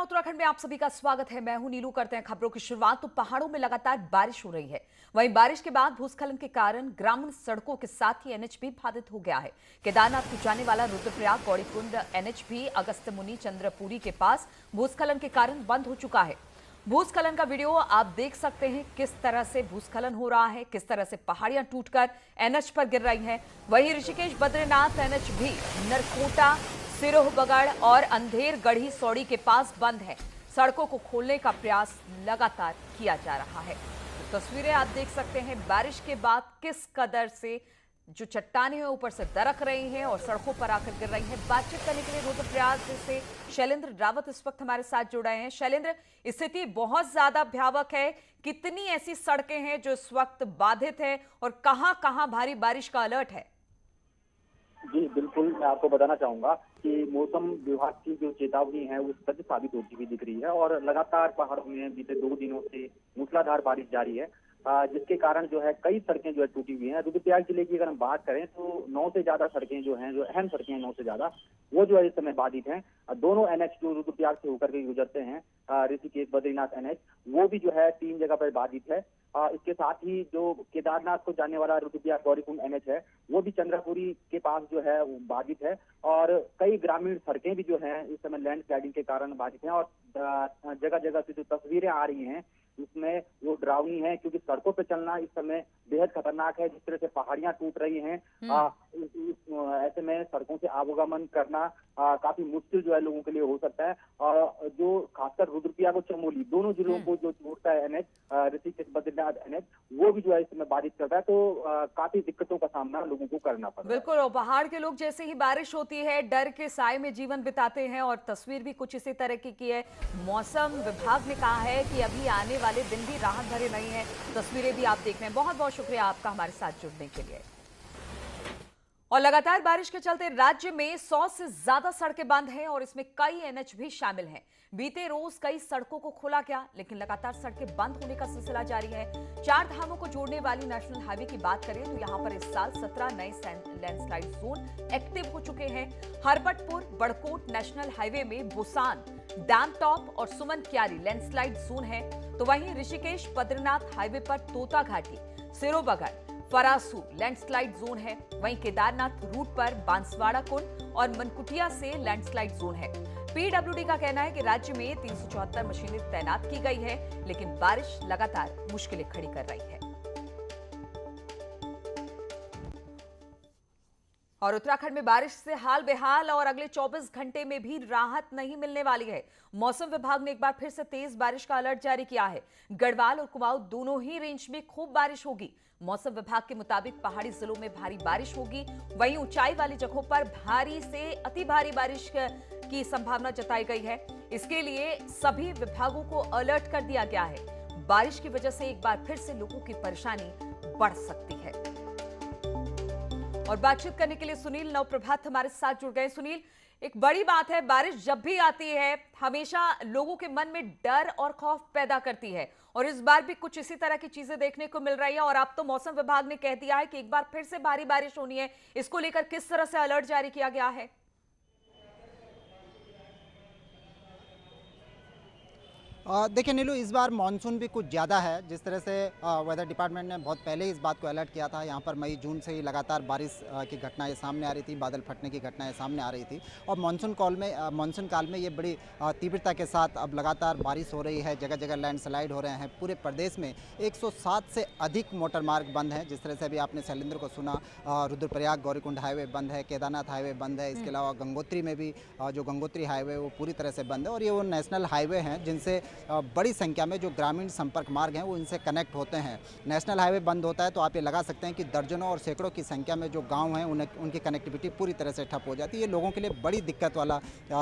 उत्तराखंड में आप सभी का स्वागत है। मैं हूं नीलू। करते हैं खबरों की शुरुआत। तो पहाड़ों में लगातार बारिश हो रही है। वहीं बारिश के बाद भूस्खलन के कारण ग्रामीण सड़कों के साथ ही एनएच भी बाधित हो गया है। केदारनाथ को जाने वाला रुद्रप्रयाग गौरीकुंड एनएच भी अगस्त्यमुनि चंद्रपुरी के पास भूस्खलन के कारण बंद हो चुका है। भूस्खलन का वीडियो आप देख सकते हैं, किस तरह से भूस्खलन हो रहा है, किस तरह से पहाड़ियां टूटकर एनएच पर गिर रही हैं। वहीं ऋषिकेश बद्रीनाथ एनएच भी नरकोटा, सिरोहबगढ़ और अंधेर गढ़ी सौड़ी के पास बंद है। सड़कों को खोलने का प्रयास लगातार किया जा रहा है। तो तस्वीरें आप देख सकते हैं, बारिश के बाद किस कदर से जो चट्टानें हैं ऊपर से दरक रही हैं और सड़कों पर आकर गिर रही हैं। बातचीत करने के लिए रुद्रप्रयाग से शैलेंद्र रावत इस वक्त हमारे साथ जुड़ रहे हैं। शैलेंद्र, स्थिति बहुत ज्यादा भयावह है। कितनी ऐसी सड़कें हैं जो इस वक्त बाधित हैं और कहां कहां भारी बारिश का अलर्ट है? जी बिल्कुल, मैं आपको बताना चाहूंगा कि मौसम विभाग की जो चेतावनी है वो सत्य साबित होती हुई दिख रही है और लगातार पहाड़ों में बीते 2 दिनों से मूसलाधार बारिश जारी है, जिसके कारण जो है कई सड़कें जो है टूटी हुई हैं। रुद्रप्रयाग जिले की अगर हम बात करें तो 9 से ज्यादा सड़कें जो हैं, जो अहम सड़कें हैं 9 से ज्यादा, वो जो है इस समय बाधित हैं। दोनों एनएच जो रुद्रप्रयाग से होकर के गुजरते हैं, ऋषिकेश बद्रीनाथ एनएच, वो भी जो है 3 जगह पर बाधित है। इसके साथ ही जो केदारनाथ को जाने वाला रुद्रप्रयाग गौरीकुंड एनएच है, वो भी चंद्रपुरी के पास जो है वो बाधित है और कई ग्रामीण सड़कें भी जो हैं इस समय लैंडस्लाइडिंग के कारण बाधित हैं। और जगह जगह से जो तस्वीरें आ रही हैं उसमें वो डरावनी है, क्योंकि सड़कों पे चलना इस समय बेहद खतरनाक है। जिस तरह से पहाड़ियां टूट रही हैं, ऐसे में सड़कों से आवागमन करना काफी मुश्किल जो है लोगों के लिए हो सकता है। और जो खासकर रुद्रप्रयाग और चमोली दोनों जिलों को जो जोड़ता है एनएच, ऋषिकेश बद्रीनाथ एनएच, वो भी जो है इस समय बाधित कर रहा है। तो काफी दिक्कतों का सामना लोगों को करना पड़ रहा है। बिल्कुल, और पहाड़ के लोग जैसे ही बारिश होती है डर के साए में जीवन बिताते हैं और तस्वीर भी कुछ इसी तरह की है। मौसम विभाग ने कहा है कि अभी आने वाले दिन भी राहत भरे नहीं है। तस्वीरें भी आप देख रहे हैं। बहुत बहुत शुक्रिया आपका हमारे साथ जुड़ने के लिए। और लगातार बारिश के चलते राज्य में 100 से ज्यादा सड़कें बंद हैं और इसमें कई एनएच भी शामिल हैं। बीते रोज कई सड़कों को खोला गया, लेकिन लगातार सड़कें बंद होने का सिलसिला जारी है। 4 धामों को जोड़ने वाली नेशनल हाईवे की बात करें तो यहां पर इस साल 17 नए लैंडस्लाइड जोन एक्टिव हो चुके हैं। हरबटपुर बड़कोट नेशनल हाईवे में बुसान, डैम टॉप और सुमन क्यारी लैंडस्लाइड जोन है। तो वहीं ऋषिकेश बद्रीनाथ हाईवे पर तोता घाटी, सिरोबगढ़, फरासू लैंडस्लाइड जोन है। वहीं केदारनाथ रूट पर बांसवाड़ा कुंड और मनकुटिया से लैंडस्लाइड जोन है। पीडब्ल्यूडी का कहना है कि राज्य में 374 मशीनें तैनात की गई है, लेकिन बारिश लगातार मुश्किलें खड़ी कर रही है। और उत्तराखंड में बारिश से हाल बेहाल और अगले 24 घंटे में भी राहत नहीं मिलने वाली है। मौसम विभाग ने एक बार फिर से तेज बारिश का अलर्ट जारी किया है। गढ़वाल और कुमाऊं दोनों ही रेंज में खूब बारिश होगी। मौसम विभाग के मुताबिक पहाड़ी जिलों में भारी बारिश होगी, वहीं ऊंचाई वाली जगहों पर भारी से अति भारी बारिश की संभावना जताई गई है। इसके लिए सभी विभागों को अलर्ट कर दिया गया है। बारिश की वजह से एक बार फिर से लोगों की परेशानी बढ़ सकती है। और बातचीत करने के लिए सुनील नवप्रभात हमारे साथ जुड़ गए। सुनील, एक बड़ी बात है, बारिश जब भी आती है हमेशा लोगों के मन में डर और खौफ पैदा करती है और इस बार भी कुछ इसी तरह की चीजें देखने को मिल रही है। और अब तो मौसम विभाग ने कह दिया है कि एक बार फिर से भारी बारिश होनी है। इसको लेकर किस तरह से अलर्ट जारी किया गया है? देखिए नीलू, इस बार मानसून भी कुछ ज़्यादा है। जिस तरह से वेदर डिपार्टमेंट ने बहुत पहले इस बात को अलर्ट किया था, यहाँ पर मई जून से ही लगातार बारिश की घटनाएं सामने आ रही थी, बादल फटने की घटनाएं सामने आ रही थी। और मानसून काल में ये बड़ी तीव्रता के साथ अब लगातार बारिश हो रही है। जगह जगह लैंडस्लाइड हो रहे हैं। पूरे प्रदेश में 107 से अधिक मोटर मार्ग बंद हैं। जिस तरह से अभी आपने शैलेंद्र को सुना, रुद्रप्रयाग गौरीकुंड हाईवे बंद है, केदारनाथ हाईवे बंद है। इसके अलावा गंगोत्री में भी जो गंगोत्री हाईवे वो पूरी तरह से बंद है। और ये वो नेशनल हाईवे हैं जिनसे बड़ी संख्या में जो ग्रामीण संपर्क मार्ग हैं वो इनसे कनेक्ट होते हैं। नेशनल हाईवे बंद होता है तो आप ये लगा सकते हैं कि दर्जनों और सैकड़ों की संख्या में जो गांव हैं उनकी कनेक्टिविटी पूरी तरह से ठप हो जाती है। ये लोगों के लिए बड़ी दिक्कत वाला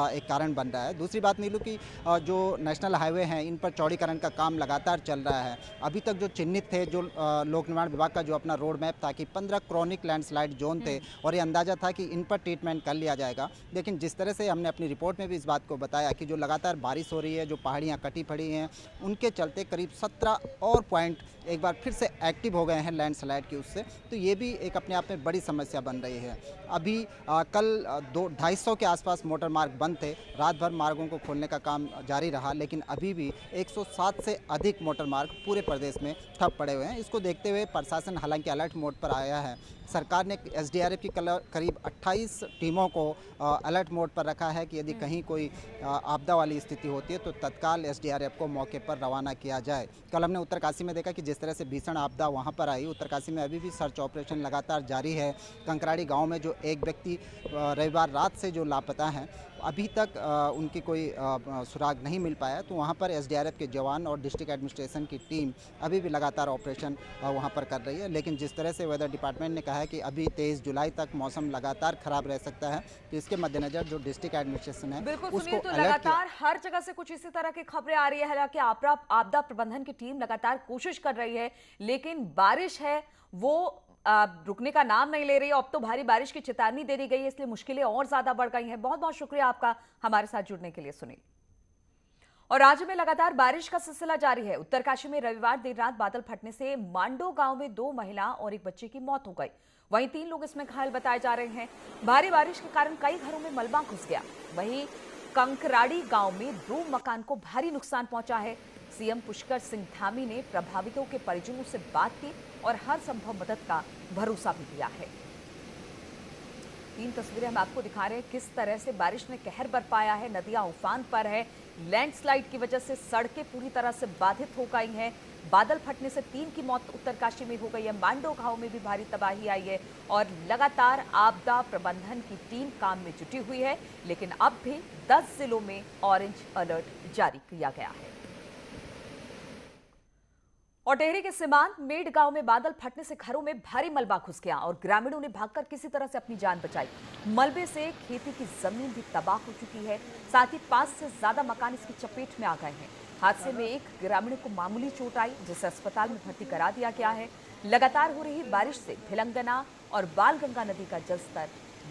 एक कारण बन रहा है। दूसरी बात नीलू की, जो नेशनल हाईवे हैं इन पर चौड़ीकरण का काम लगातार चल रहा है। अभी तक जो चिन्हित थे, जो लोक निर्माण विभाग का जो अपना रोड मैप था कि 15 क्रॉनिक लैंडस्लाइड जोन थे और ये अंदाजा था कि इन पर ट्रीटमेंट कर लिया जाएगा। लेकिन जिस तरह से हमने अपनी रिपोर्ट में भी इस बात को बताया कि जो लगातार बारिश हो रही है, जो पहाड़ियाँ कटी स्थिति पड़ी है, उनके चलते करीब 17 और पॉइंट एक बार फिर से एक्टिव हो गए हैं लैंडस्लाइड की उससे। तो ये भी एक अपने आप में बड़ी समस्या बन रही है। अभी कल 250 के आसपास मोटर मार्ग बंद थे, रात भर मार्गों को खोलने का काम जारी रहा, लेकिन अभी भी 107 से अधिक मोटर मार्ग पूरे प्रदेश में ठप पड़े हुए हैं। इसको देखते हुए प्रशासन हालांकि अलर्ट मोड पर आया है। सरकार ने एसडीआरएफ की करीब 28 टीमों को अलर्ट मोड पर रखा है कि यदि कहीं कोई आपदा वाली स्थिति होती है तो तत्काल एसडीआरएफ को मौके पर रवाना किया जाए। कल हमने उत्तरकाशी में देखा कि जिस तरह से भीषण आपदा वहां पर आई, उत्तरकाशी में अभी भी सर्च ऑपरेशन लगातार जारी है। कंकराड़ी गांव में जो एक व्यक्ति रविवार रात से जो लापता हैं, अभी तक उनकी कोई सुराग नहीं मिल पाया, तो वहाँ पर एसडीआरएफ के जवान और डिस्ट्रिक्ट एडमिनिस्ट्रेशन की टीम अभी भी लगातार ऑपरेशन वहाँ पर कर रही है। लेकिन जिस तरह से वेदर डिपार्टमेंट ने कहा है कि अभी 23 जुलाई तक मौसम लगातार खराब रह सकता है, तो इसके मद्देनजर जो डिस्ट्रिक्ट एडमिनिस्ट्रेशन है बिल्कुल उसको सुनील, तो अलर्ट लगातार हर जगह से कुछ इसी तरह की खबरें आ रही है। हालांकि आपदा प्रबंधन की टीम लगातार कोशिश कर रही है, लेकिन बारिश है वो रुकने का नाम नहीं ले रही है। अब तो भारी बारिश की चेतावनी दे दी गई है, इसलिए मुश्किलें और ज्यादा बढ़ गई हैं। बहुत बहुत शुक्रिया आपका हमारे साथ जुड़ने के लिए सुनील। और राज्य में लगातार बारिश का सिलसिला जारी है। उत्तरकाशी में रविवार देर रात बादल फटने से मांडो गांव में 2 महिला और एक बच्चे की मौत हो गई। वहीं 3 लोग इसमें घायल बताए जा रहे हैं। भारी बारिश के कारण कई घरों में मलबा घुस गया। वहीं कंकराड़ी गांव में 2 मकान को भारी नुकसान पहुंचा है। सीएम पुष्कर सिंह धामी ने प्रभावितों के परिजनों से बात की और हर संभव मदद का भरोसा भी दिया है। 3 तस्वीरें हम आपको दिखा रहे हैं किस तरह से बारिश ने कहर बरपाया है। नदियां उफान पर है। लैंडस्लाइड की वजह से सड़कें पूरी तरह से बाधित हो गई हैं। बादल फटने से 3 की मौत उत्तरकाशी में हो गई है। मांडो गांव में भी भारी तबाही आई है और लगातार आपदा प्रबंधन की टीम काम में जुटी हुई है। लेकिन अब भी 10 जिलों में ऑरेंज अलर्ट जारी किया गया है। और टेहरी के सीमांत मेड गांव में बादल फटने से घरों में भारी मलबा घुस गया और ग्रामीणों ने भागकर किसी तरह से अपनी जान बचाई। मलबे से खेती की जमीन भी तबाह हो चुकी है। साथ ही 5 से ज्यादा मकान इसकी चपेट में आ गए हैं। हादसे में एक ग्रामीण को मामूली चोट आई, जिसे अस्पताल में भर्ती करा दिया गया है। लगातार हो रही बारिश से भिलंगना और बालगंगा नदी का जलस्तर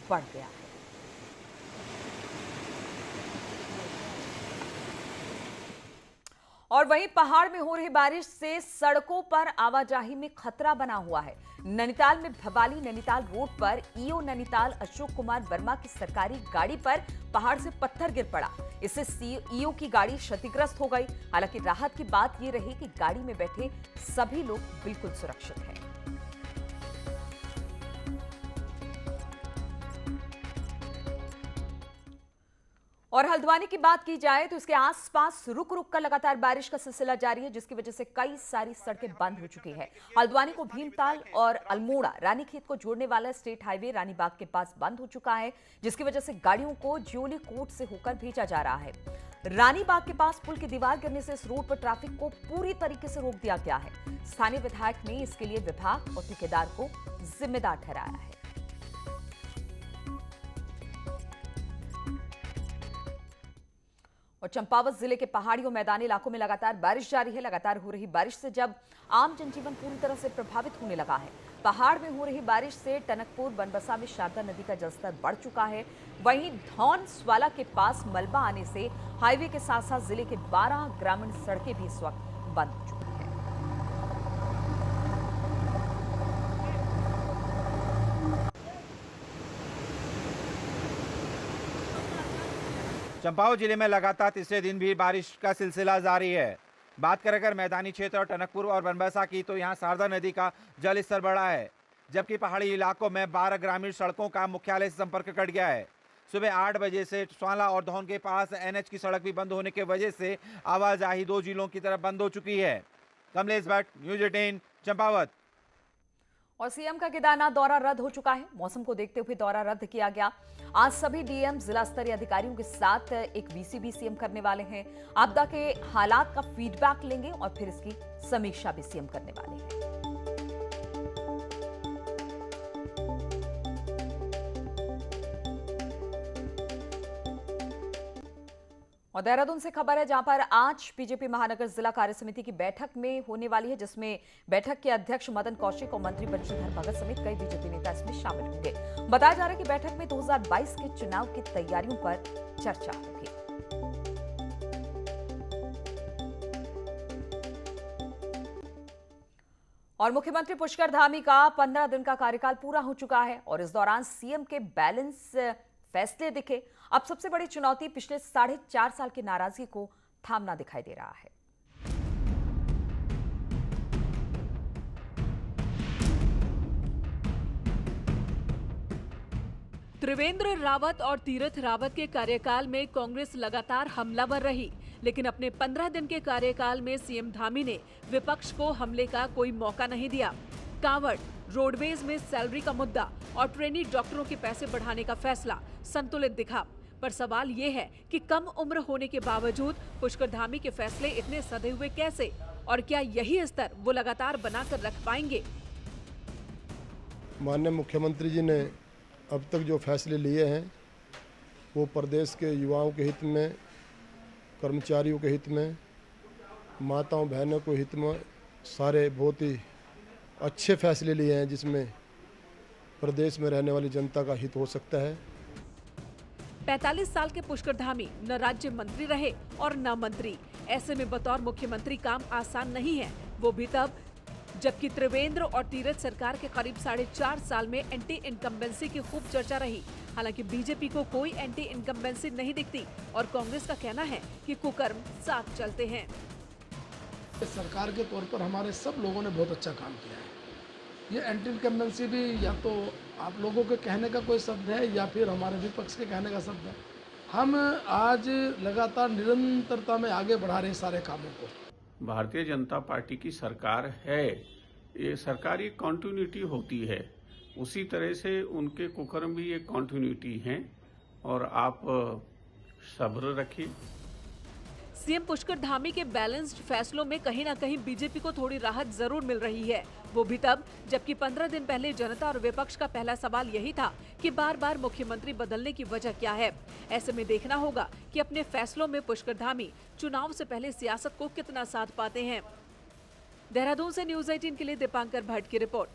बढ़ गया है। और वहीं पहाड़ में हो रही बारिश से सड़कों पर आवाजाही में खतरा बना हुआ है। नैनीताल में भवाली नैनीताल रोड पर ईओ नैनीताल अशोक कुमार वर्मा की सरकारी गाड़ी पर पहाड़ से पत्थर गिर पड़ा। इससे ईओ की गाड़ी क्षतिग्रस्त हो गई। हालांकि राहत की बात यह रही कि गाड़ी में बैठे सभी लोग बिल्कुल सुरक्षित हैं। और हल्द्वानी की बात की जाए तो इसके आसपास रुक रुक कर लगातार बारिश का सिलसिला जारी है, जिसकी वजह से कई सारी सड़कें बंद हो चुकी है। हल्द्वानी को भीमताल और अल्मोड़ा रानीखेत को जोड़ने वाला स्टेट हाईवे रानीबाग के पास बंद हो चुका है, जिसकी वजह से गाड़ियों को ज्योली कोट से होकर भेजा जा रहा है। रानीबाग के पास पुल की दीवार गिरने से इस रोड पर ट्रैफिक को पूरी तरीके से रोक दिया गया है। स्थानीय विधायक ने इसके लिए विभाग और ठेकेदार को जिम्मेदार ठहराया है। और चंपावत जिले के पहाड़ी और मैदानी इलाकों में लगातार बारिश जारी है। लगातार हो रही बारिश से जब आम जनजीवन पूरी तरह से प्रभावित होने लगा है। पहाड़ में हो रही बारिश से टनकपुर बनबसा में शारदा नदी का जलस्तर बढ़ चुका है। वहीं धौन स्वाला के पास मलबा आने से हाईवे के साथ साथ जिले के 12 ग्रामीण सड़कें भी इस वक्त बंद हो चुकी हैं। चंपावत जिले में लगातार तीसरे दिन भी बारिश का सिलसिला जारी है। बात करें अगर मैदानी क्षेत्र और टनकपुर और बनबसा की, तो यहाँ शारदा नदी का जल स्तर बढ़ा है, जबकि पहाड़ी इलाकों में 12 ग्रामीण सड़कों का मुख्यालय से संपर्क कट गया है। सुबह 8 बजे से स्वाला और धौन के पास एनएच की सड़क भी बंद होने की वजह से आवाजाही 2 जिलों की तरफ बंद हो चुकी है। कमलेश भट्ट, न्यूज 18, चंपावत। और सीएम का केदारनाथ दौरा रद्द हो चुका है। मौसम को देखते हुए दौरा रद्द किया गया। आज सभी डीएम जिला स्तरीय अधिकारियों के साथ एक वीसी भी सीएम करने वाले हैं। आपदा के हालात का फीडबैक लेंगे और फिर इसकी समीक्षा भी सीएम करने वाले हैं। और देहरादून से खबर है, जहां पर आज बीजेपी महानगर जिला कार्य समिति की बैठक में होने वाली है, जिसमें बैठक के अध्यक्ष मदन कौशिक और मंत्री बंशीधर भगत समेत कई बीजेपी नेता इसमें शामिल होंगे। बताया जा रहा है कि बैठक में 2022 के चुनाव की तैयारियों पर चर्चा होगी। और मुख्यमंत्री पुष्कर धामी का 15 दिन का कार्यकाल पूरा हो चुका है और इस दौरान सीएम के बैलेंस फैसले दिखे। अब सबसे बड़ी चुनौती पिछले 4.5 साल की नाराजगी को थामना दिखाई दे रहा है। त्रिवेंद्र रावत और तीरथ रावत के कार्यकाल में कांग्रेस लगातार हमलावर रही, लेकिन अपने 15 दिन के कार्यकाल में सीएम धामी ने विपक्ष को हमले का कोई मौका नहीं दिया। कांवड़, रोडवेज में सैलरी का मुद्दा और ट्रेनी डॉक्टरों के पैसे बढ़ाने का फैसला संतुलित दिखा। पर सवाल ये है कि कम उम्र होने के बावजूद पुष्कर धामी के फैसले इतने सधे हुए कैसे, और क्या यही स्तर वो लगातार बनाकर रख पाएंगे? माननीय मुख्यमंत्री जी ने अब तक जो फैसले लिए हैं वो प्रदेश के युवाओं के हित में, कर्मचारियों के हित में, माताओं बहनों के हित में सारे बहुत ही अच्छे फैसले लिए हैं, जिसमें प्रदेश में रहने वाली जनता का हित हो सकता है। 45 साल के पुष्कर धामी न राज्य मंत्री रहे और न मंत्री। ऐसे में बतौर मुख्यमंत्री काम आसान नहीं है, वो भी तब जबकि त्रिवेंद्र और तीरथ सरकार के करीब 4.5 साल में एंटी इनकम्बेंसी की खूब चर्चा रही। हालांकि बीजेपी को कोई एंटी इनकम्बेंसी नहीं दिखती और कांग्रेस का कहना है कि कुकर्म साथ चलते हैं। सरकार के तौर पर हमारे सब लोगों ने बहुत अच्छा काम किया है। ये एंटी इनकम्बेंसी भी या तो आप लोगों के कहने का कोई शब्द है या फिर हमारे विपक्ष के कहने का शब्द है। हम आज लगातार निरंतरता में आगे बढ़ा रहे हैं सारे कामों को। भारतीय जनता पार्टी की सरकार है, ये सरकारी कॉन्टिन्यूटी होती है, उसी तरह से उनके कुकर्म भी एक कॉन्टिन्यूटी हैं और आप सब्र रखिए। सीएम पुष्कर धामी के बैलेंस्ड फैसलों में कहीं न कहीं बीजेपी को थोड़ी राहत जरूर मिल रही है, वो भी तब जबकि 15 दिन पहले जनता और विपक्ष का पहला सवाल यही था कि बार बार मुख्यमंत्री बदलने की वजह क्या है। ऐसे में देखना होगा कि अपने फैसलों में पुष्कर धामी चुनाव से पहले सियासत को कितना साथ पाते हैं। देहरादून से न्यूज़ 18 के लिए दीपांकर भट्ट की रिपोर्ट।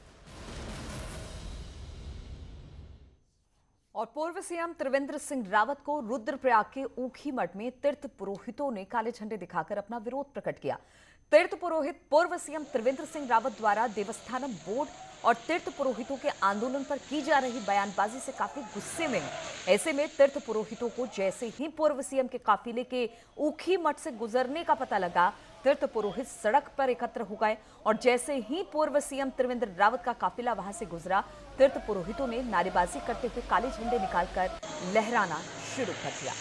और पूर्व सीएम त्रिवेंद्र सिंह रावत को रुद्रप्रयाग के ऊखी मठ में तीर्थ पुरोहितों ने काले झंडे दिखाकर अपना विरोध प्रकट किया। तीर्थ पुरोहित पूर्व सीएम त्रिवेंद्र सिंह रावत द्वारा देवस्थानम बोर्ड और तीर्थ पुरोहितों के आंदोलन पर की जा रही बयानबाजी से काफी गुस्से में हैं। ऐसे में तीर्थ पुरोहितों को जैसे ही पूर्व सीएम के काफिले के ऊखी मठ से गुजरने का पता लगा, तीर्थ पुरोहित सड़क पर एकत्र हो गए और जैसे ही पूर्व सीएम त्रिवेंद्र रावत का काफिला वहां से गुजरा, तीर्थ पुरोहितों ने नारेबाजी करते हुए काले झंडे निकालकर लहराना शुरू कर दिया।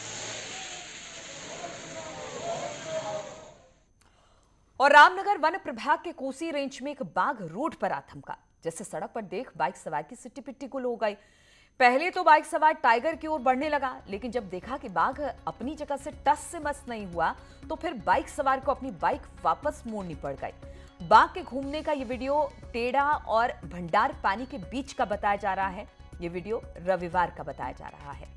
और रामनगर वन प्रभाग के कोसी रेंज में एक बाघ रोड पर आ थमका, जैसे सड़क पर देख बाइक सवार की सिट्टी पिट्टी गुल हो गई। पहले तो बाइक सवार टाइगर की ओर बढ़ने लगा, लेकिन जब देखा कि बाघ अपनी जगह से टस से मस नहीं हुआ, तो फिर बाइक सवार को अपनी बाइक वापस मोड़नी पड़ गई। बाघ के घूमने का ये वीडियो टेढ़ा और भंडार पानी के बीच का बताया जा रहा है। ये वीडियो रविवार का बताया जा रहा है।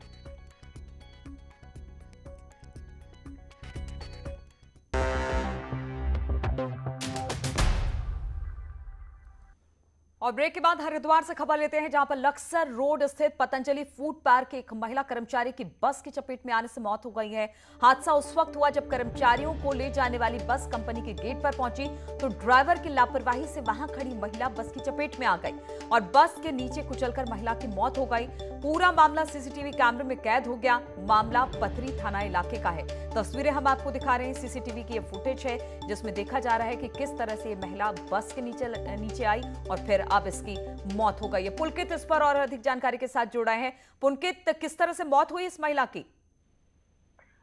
और ब्रेक के बाद हरिद्वार से खबर लेते हैं, जहां पर लक्सर रोड स्थित पतंजलि फूड पार्क के एक महिला कर्मचारी की बस की चपेट में आने से मौत हो गई है। हादसा उस वक्त हुआ जब कर्मचारियों को ले जाने वाली बस कंपनी के गेट पर पहुंची तो ड्राइवर की लापरवाही से वहां खड़ी महिला बस की चपेट में आ गई और बस के नीचे कुचलकर महिला की मौत हो गई। पूरा मामला सीसीटीवी कैमरे में कैद हो गया। मामला पथरी थाना इलाके का है। तस्वीरें हम आपको दिखा रहे हैं। सीसीटीवी की ये फुटेज है जिसमें देखा जा रहा है कि किस तरह से ये महिला बस के नीचे आई और फिर अब इसकी मौत हो गई है। पुलकित इस पर और अधिक जानकारी के साथ जुड़ा है। पुलकित, किस तरह से मौत हुई इस महिला की?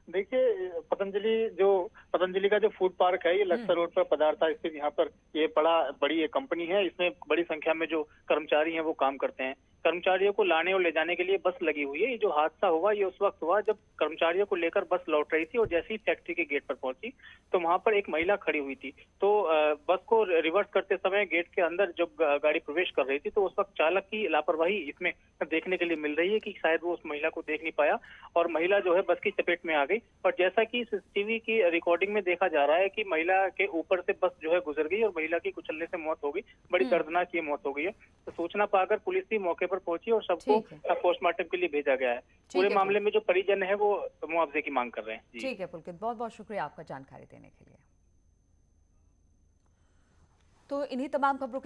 देखिए, पतंजलि का जो फूड पार्क है, ये लक्सर रोड पर पदार्था स्थित यहाँ पर ये बड़ी ये कंपनी है। इसमें बड़ी संख्या में जो कर्मचारी हैं वो काम करते हैं। कर्मचारियों को लाने और ले जाने के लिए बस लगी हुई है। ये जो हादसा हुआ ये उस वक्त हुआ जब कर्मचारियों को लेकर बस लौट रही थी और जैसे ही फैक्ट्री के गेट पर पहुंची तो वहां पर एक महिला खड़ी हुई थी। तो बस को रिवर्स करते समय गेट के अंदर जब गाड़ी प्रवेश कर रही थी तो उस वक्त चालक की लापरवाही इसमें देखने के लिए मिल रही है कि शायद वो उस महिला को देख नहीं पाया और महिला जो है बस की चपेट में आ गई। और जैसा कि सीसीटीवी की रिकॉर्डिंग में देखा जा रहा है कि महिला के ऊपर से बस जो है गुजर गई और महिला की कुचलने से मौत हो गई। बड़ी दर्दनाक ये मौत हो गई है। तो सूचना पाकर पुलिस भी मौके पर पहुंची और सबको पोस्टमार्टम के लिए भेजा गया है। पूरे मामले में जो परिजन है वो मुआवजे की मांग कर रहे हैं। ठीक है पुलकित, बहुत बहुत शुक्रिया आपका जानकारी देने के लिए। तो इन्हीं तमाम खबरों के